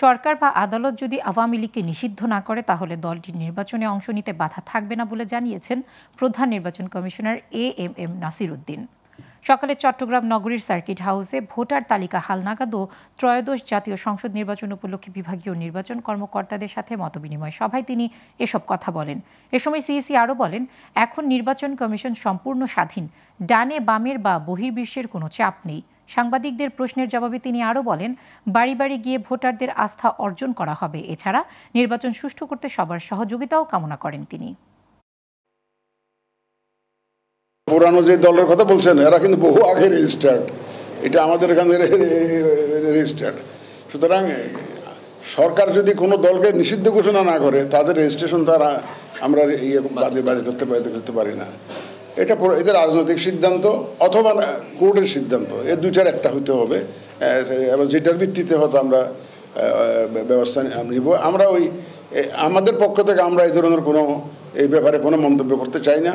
সরকার বা আদালত যদি আওয়ামী লীগকে নিষিদ্ধ না করে তাহলে দলটির নির্বাচনে অংশ নিতে বাধা থাকবে না বলে জানিয়েছেন প্রধান নির্বাচন কমিশনার এএমএম নাসির উদ্দিন। সকালে চট্টগ্রাম নগরীর সার্কিট হাউসে ভোটার তালিকা হালনাগাদ ও ত্রয়োদশ জাতীয় সংসদ নির্বাচন উপলক্ষে বিভাগীয় নির্বাচন কর্মকর্তাদের সাথে মতবিনিময় সভায় তিনি এসব কথা বলেন। এ সময় সিইসি আরও বলেন, এখন নির্বাচন কমিশন সম্পূর্ণ স্বাধীন, ডানে বামের বা বহির্বিশ্বের কোনো চাপ নেই। সাংবাদিকদের প্রশ্নের জবাবে তিনি আরও বলেন, বাড়ি বাড়ি গিয়ে ভোটারদের আস্থা অর্জন করা হবে। এছাড়া নির্বাচন সুষ্ঠু করতে সবার সহযোগিতাও কামনা করেন তিনি। পুরানো যে দলের কথা বলছেন এরা কিন্তু বহু আগে রেজিস্টার্ড, এটা আমাদের এখানে রেজিস্টার্ড। সুতরাং সরকার যদি কোনো দলকে নিষিদ্ধ ঘোষণা না করে তাদের রেজিস্ট্রেশন তারা আমরা বাতিল করতে পারি না। এটা রাজনৈতিক সিদ্ধান্ত অথবা কোর্টের সিদ্ধান্ত, এর দুইটার একটা হইতে হবে, এবং যেটার ভিত্তিতে হয়তো আমরা ব্যবস্থা নিব। আমরা আমাদের পক্ষ থেকে আমরা এই ধরনের কোনো এই ব্যাপারে কোনো মন্তব্য করতে চাই না।